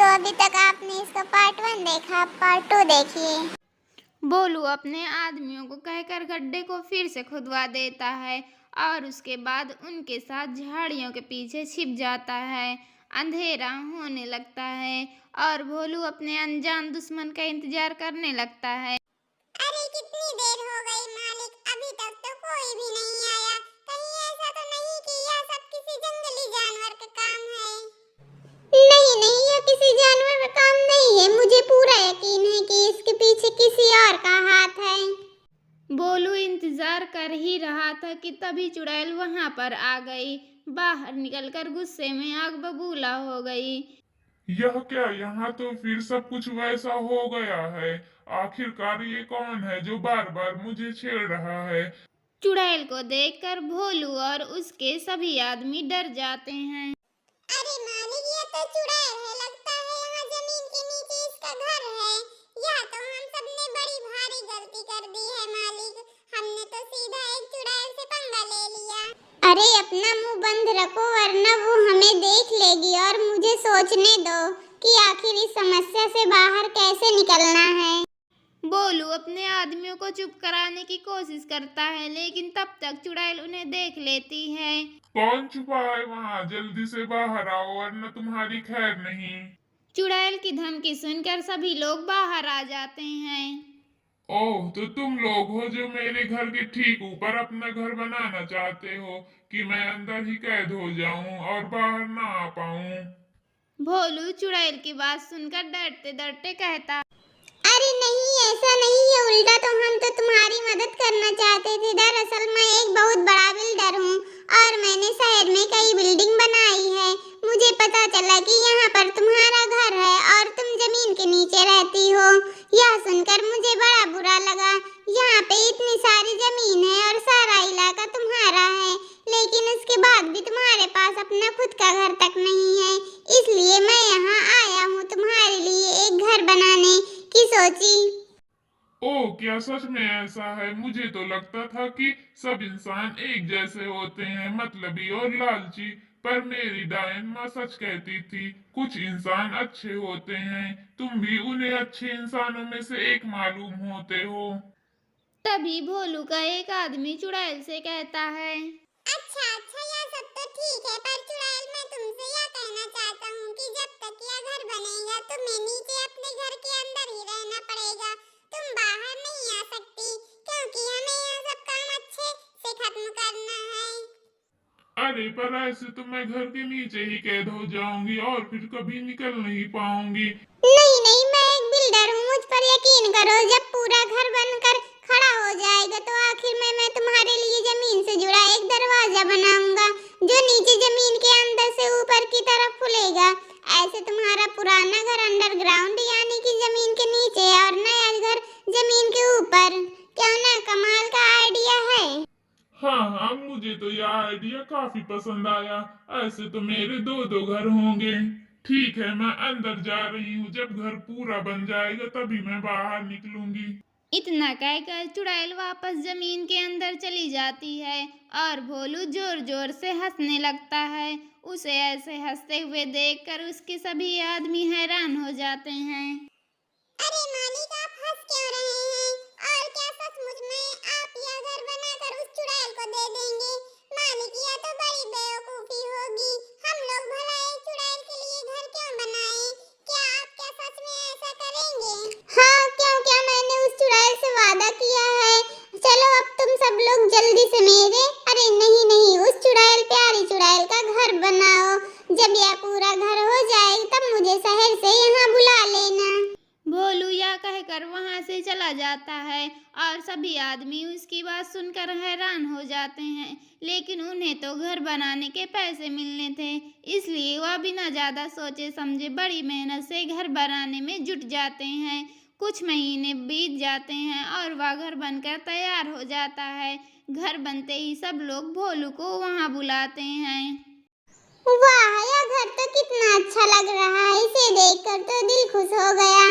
अभी तक आपने इसका पार्ट 1 देखा, पार्ट 2 देखिए। भोलू अपने आदमियों को कहकर गड्ढे को फिर से खुदवा देता है और उसके बाद उनके साथ झाड़ियों के पीछे छिप जाता है। अंधेरा होने लगता है और भोलू अपने अनजान दुश्मन का इंतजार करने लगता है। अरे कितनी देर हो गई मालिक, अभी तक तो कोई भी नहीं आया। कहीं ऐसा तो नहीं कि यह सब किसी जंगली जानवर का काम है? नहीं नहीं, यह किसी जानवर का काम नहीं है। मुझे पूरा यकीन है कि इसके पीछे किसी और का हाथ है। भोलू इंतजार कर ही रहा था कि तभी चुड़ैल वहां पर आ गई। बाहर निकलकर गुस्से में आग बबूला हो गई। यह क्या, यहाँ तो फिर सब कुछ वैसा हो गया है। आखिरकार ये कौन है जो बार बार मुझे छेड़ रहा है? चुड़ैल को देखकर भोलू और उसके सभी आदमी डर जाते हैं। अरे मालिक, ये तो चुड़ैल है। लगता है यहाँ जमीन के नीचे इसका घर है। यह तो हम सबने बड़ी भारी गलती कर दी है मालिक। हमने तो सीधा एक चुड़ैल से पंगा ले लिया। अरे अपना मुंह बंद रखो, वरना वो हमें देख लेगी। और मुझे सोचने दो कि आखिर इस समस्या से बाहर कैसे निकलना है। भोलू अपने आदमियों को चुप कराने की कोशिश करता है, लेकिन तब तक चुड़ैल उन्हें देख लेती है। कौन छुपा है वहाँ? जल्दी से बाहर आओ वरना तुम्हारी खैर नहीं। चुड़ैल की धमकी सुनकर सभी लोग बाहर आ जाते हैं। ओह, तो तुम लोग हो जो मेरे घर के ठीक ऊपर अपना घर बनाना चाहते हो कि मैं अंदर ही कैद हो जाऊं और बाहर ना आ पाऊं। भोलू चुड़ैल की बात सुनकर डरते डरते कहता, अरे नहीं, ऐसा नहीं है। उल्टा तो हम तो तुम्हारी मदद करना चाहते थे। दरअसल मैं एक बहुत बड़ा बिल्डर हूँ और मैंने शहर में कई बिल्डिंग बनाई है। मुझे पता चला कि यहाँ पर तुम्हारा घर है और तुम जमीन के नीचे रहती हो। यह सुनकर मुझे बड़ा बुरा लगा। यहाँ पे इतनी सारी जमीन है और सारा इलाका तुम्हारा है, लेकिन उसके बाद भी तुम्हारे पास अपना खुद का घर तक नहीं है। इसलिए मैं यहाँ आया हूँ तुम्हारे लिए एक घर बनाने की सोची। ओह, क्या सच में ऐसा है? मुझे तो लगता था कि सब इंसान एक जैसे होते हैं, मतलबी और लालची। पर मेरी डायन माँ सच कहती थी, कुछ इंसान अच्छे होते हैं। तुम भी उन्हें अच्छे इंसानों में से एक मालूम होते हो। तभी भोलू का एक आदमी चुड़ैल से कहता है, अच्छा अच्छा, यह सब तो ठीक है, पर चुड़ैल मैं तुमसे यह कहना चाहता हूँ कि जब तक यह घर बनेगा तुम्हें नीचे अपने घर के अंदर ही रहना पड़ेगा। तुम बाहर नहीं आ सकती, क्योंकि हमें यह सब काम अच्छे से खत्म करना है। अरे पर ऐसे तो मैं घर के नीचे ही कैद हो जाऊंगी और फिर कभी निकल नहीं पाऊंगी। नहीं नहीं, मैं एक बिल्डर हूँ, मुझ पर यकीन करो। जब पूरा घर बनकर खड़ा हो जाएगा तो आखिर में मैं तुम्हारे लिए जमीन से जुड़ा एक दरवाजा बनाऊंगा जो नीचे जमीन के अंदर से ऊपर की तरफ खुलेगा। ऐसे तुम्हारा पुराना घर अंडरग्राउंड यानी कि जमीन के नीचे और नया घर जमीन के ऊपर। क्या ना कमाल का आइडिया है? हाँ हाँ, मुझे तो यह आइडिया काफी पसंद आया। ऐसे तो मेरे दो दो घर होंगे। ठीक है, मैं अंदर जा रही हूँ। जब घर पूरा बन जाएगा तभी मैं बाहर निकलूंगी। इतना कहकर चुड़ैल वापस जमीन के अंदर चली जाती है और भोलू जोर जोर से हंसने लगता है। उसे ऐसे हंसते हुए देखकर उसके सभी आदमी हैरान हो जाते हैं। अरे मालिक, आप हंस क्यों रहे हैं? और क्या सचमुच में आप यह घर बनाकर उस चुड़ैल को दे देंगे? मालिक, यह तो बड़ी बेवकूफी होगी। हम लोग भला एक चुड़ैल के लिए घर क्यों बनाएं? क्या सच में ऐसा करेंगे? हाँ, क्यों मैंने उस चुड़ैल से वादा किया है। चलो अब तुम सब लोग जल्दी से मेरे, अरे नहीं नहीं, उस चुड़ैल, प्यारी चुड़ैल का घर बनाओ। जब यह पूरा घर हो जाए तब मुझे शहर से यहाँ बुला लेना। भोलू यह कहकर वहां से चला जाता है और सभी आदमी उसकी बात सुनकर हैरान हो जाते हैं, लेकिन उन्हें तो घर बनाने के पैसे मिलने थे, इसलिए वह बिना ज्यादा सोचे समझे बड़ी मेहनत से घर बनाने में जुट जाते हैं। कुछ महीने बीत जाते हैं और वह घर बनकर तैयार हो जाता है। घर बनते ही सब लोग भोलू को वहां बुलाते हैं। वाह, यह घर तो कितना अच्छा लग रहा है। इसे देखकर तो दिल खुश हो गया।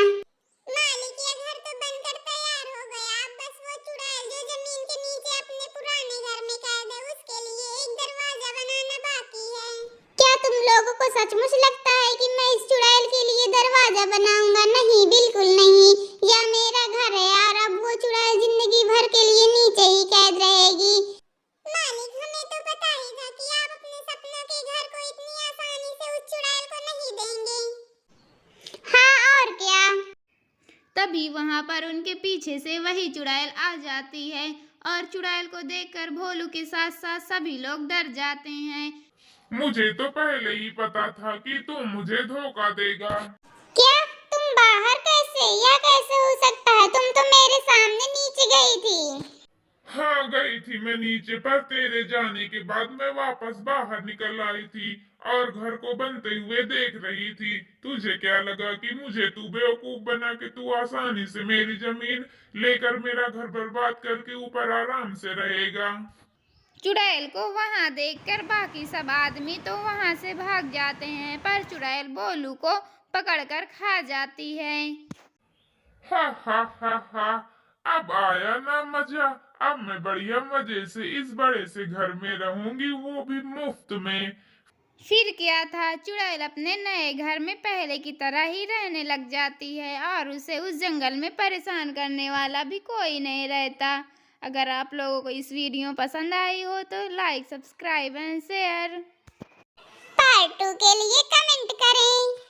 मालिक, यह घर तो बनकर तैयार हो गया। अब बस वो चुड़ैल जो जमीन के नीचे अपने पुराने घर में कैद है, उसके लिए एक दरवाजा बनाना बाकी है। क्या तुम लोगों को सचमुच लगता है कि मैं इस चुड़ैल के लिए दरवाजा राजा बनाऊंगा, नहीं बिल्कुल नहीं। यह मेरा घर है और अब वो चुड़ैल जिंदगी भर के लिए नीचे ही कैद रहेगी। मालिक, हमें तो पता ही था कि आप अपने सपनों के घर को इतनी आसानी से उस चुड़ैल को नहीं देंगे। हाँ और क्या। तभी वहां पर उनके पीछे से वही चुड़ैल आ जाती है और चुड़ैल को देखकर भोलू के साथ साथ सभी लोग डर जाते हैं। मुझे तो पहले ही पता था कि तुम मुझे धोखा देगा। क्या? तुम बाहर कैसे? यह कैसे हो सकता है? तुम तो मेरे सामने नीचे गई थी। हाँ गई थी मैं नीचे, पर तेरे जाने के बाद मैं वापस बाहर निकल आई थी और घर को बनते हुए देख रही थी। तुझे क्या लगा कि मुझे तू बेवकूफ बना के तू आसानी से मेरी जमीन लेकर मेरा घर बर्बाद करके ऊपर आराम से रहेगा? चुड़ैल को वहां देखकर बाकी सब आदमी तो वहां से भाग जाते हैं, पर चुड़ैल भोलू को पकड़कर खा जाती है। हा हा हा हा, अब आया ना मजा। अब मैं बढ़िया मजे से इस बड़े से घर में रहूंगी, वो भी मुफ्त में। फिर क्या था, चुड़ैल अपने नए घर में पहले की तरह ही रहने लग जाती है और उसे उस जंगल में परेशान करने वाला भी कोई नहीं रहता। अगर आप लोगों को इस वीडियो पसंद आई हो तो like, subscribe and share. Part 2 के लिए कमेंट करें।